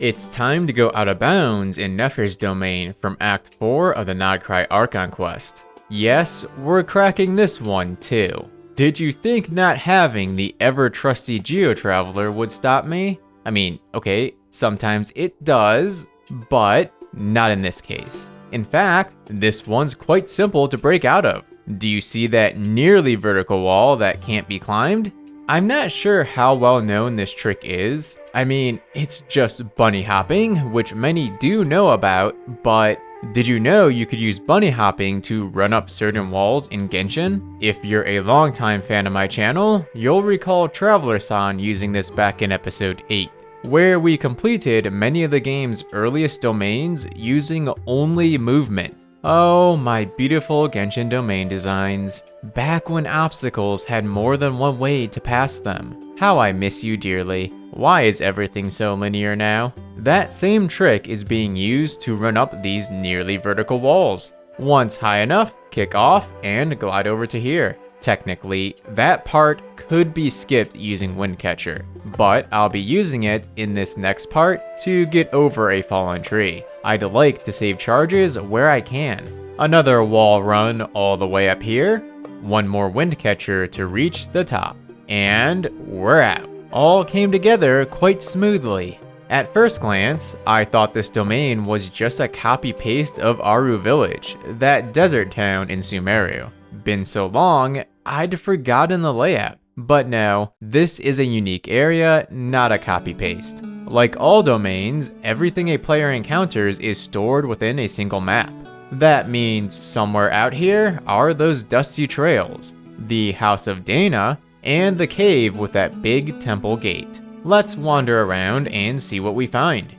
It's time to go out of bounds in Nefer's domain from Act 4 of the Nod Krai Archon Quest. Yes, we're cracking this one too. Did you think not having the ever-trusty geo-traveler would stop me? I mean, okay, sometimes it does, but not in this case. In fact, this one's quite simple to break out of. Do you see that nearly vertical wall that can't be climbed? I'm not sure how well known this trick is. I mean, it's just bunny hopping, which many do know about, but did you know you could use bunny hopping to run up certain walls in Genshin? If you're a longtime fan of my channel, you'll recall Traveler-san using this back in episode 8, where we completed many of the game's earliest domains using only movement. Oh, my beautiful Genshin domain designs. Back when obstacles had more than one way to pass them. How I miss you dearly. Why is everything so linear now? That same trick is being used to run up these nearly vertical walls. Once high enough, kick off and glide over to here. Technically, that part could be skipped using Windcatcher, but I'll be using it in this next part to get over a fallen tree. I'd like to save charges where I can. Another wall run all the way up here, one more Windcatcher to reach the top, and we're out. All came together quite smoothly. At first glance, I thought this domain was just a copy-paste of Aru Village, that desert town in Sumeru. Been so long, I'd forgotten the layout. But no, this is a unique area, not a copy-paste. Like all domains, everything a player encounters is stored within a single map. That means somewhere out here are those dusty trails, the House of Dana, and the cave with that big temple gate. Let's wander around and see what we find.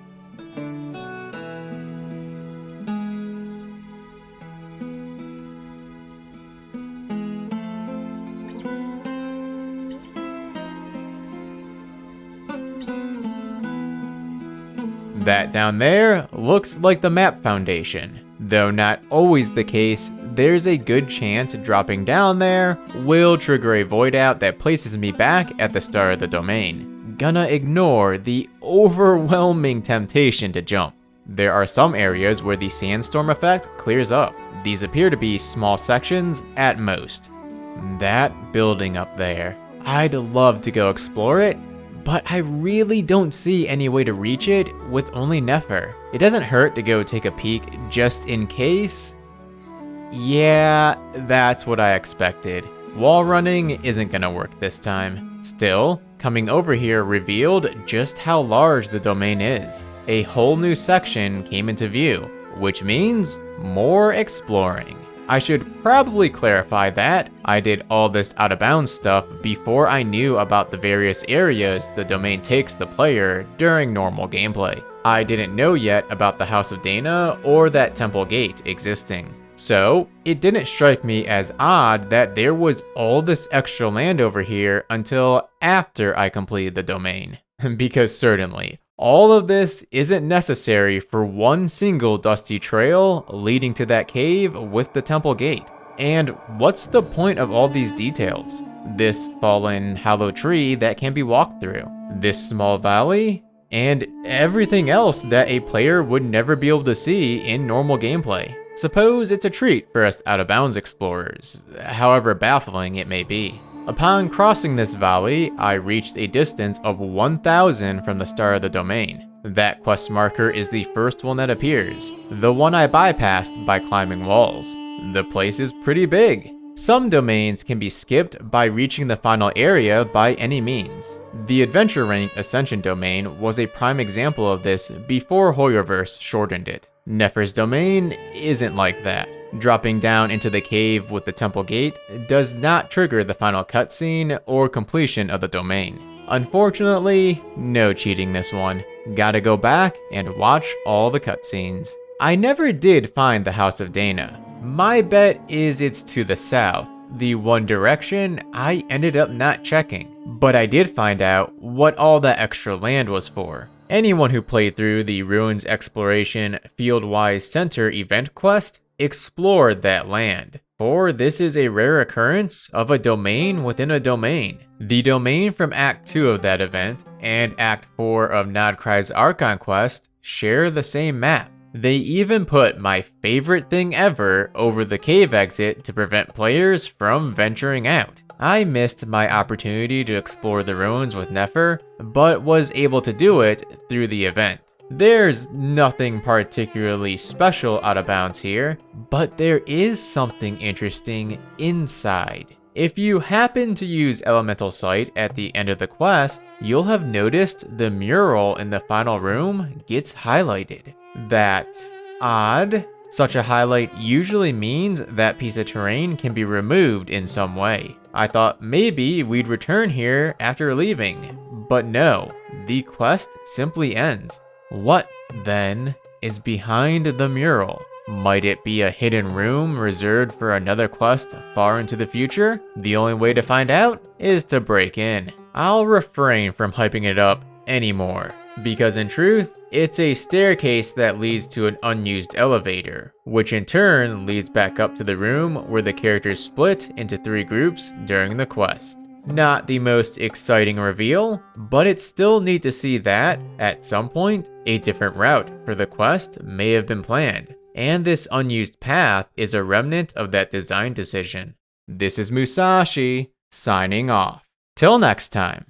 That down there looks like the map foundation. Though not always the case, there's a good chance dropping down there will trigger a void out that places me back at the start of the domain. Gonna ignore the overwhelming temptation to jump. There are some areas where the sandstorm effect clears up. These appear to be small sections at most. That building up there, I'd love to go explore it, but I really don't see any way to reach it with only Nefer. It doesn't hurt to go take a peek just in case. Yeah, that's what I expected. Wall running isn't gonna work this time. Still, coming over here revealed just how large the domain is. A whole new section came into view, which means more exploring. I should probably clarify that I did all this out of bounds stuff before I knew about the various areas the domain takes the player during normal gameplay. I didn't know yet about the House of Dana or that temple gate existing. So, it didn't strike me as odd that there was all this extra land over here until after I completed the domain. Because certainly, all of this isn't necessary for one single dusty trail leading to that cave with the temple gate. And what's the point of all these details? This fallen hollow tree that can be walked through, this small valley, and everything else that a player would never be able to see in normal gameplay. Suppose it's a treat for us out-of-bounds explorers, however baffling it may be. Upon crossing this valley, I reached a distance of 1,000 from the start of the domain. That quest marker is the first one that appears, the one I bypassed by climbing walls. The place is pretty big. Some domains can be skipped by reaching the final area by any means. The Adventure Rank Ascension domain was a prime example of this before Hoyoverse shortened it. Nefer's domain isn't like that. Dropping down into the cave with the temple gate does not trigger the final cutscene or completion of the domain. Unfortunately, no cheating this one. Gotta go back and watch all the cutscenes. I never did find the House of Dana. My bet is it's to the south, the one direction I ended up not checking. But I did find out what all that extra land was for. Anyone who played through the Ruins Exploration Fieldwise Center event quest explored that land, for this is a rare occurrence of a domain within a domain. The domain from Act 2 of that event and Act 4 of Nod Krai's Archon Quest share the same map. They even put my favorite thing ever over the cave exit to prevent players from venturing out. I missed my opportunity to explore the ruins with Nefer, but was able to do it through the event. There's nothing particularly special out of bounds here, but there is something interesting inside. If you happen to use Elemental Sight at the end of the quest, you'll have noticed the mural in the final room gets highlighted. That's odd. Such a highlight usually means that piece of terrain can be removed in some way. I thought maybe we'd return here after leaving, but no, the quest simply ends. What, then, is behind the mural? Might it be a hidden room reserved for another quest far into the future? The only way to find out is to break in. I'll refrain from hyping it up anymore, because in truth, it's a staircase that leads to an unused elevator, which in turn leads back up to the room where the characters split into 3 groups during the quest. Not the most exciting reveal, but it's still neat to see that, at some point, a different route for the quest may have been planned, and this unused path is a remnant of that design decision. This is Moosashi, signing off. Till next time.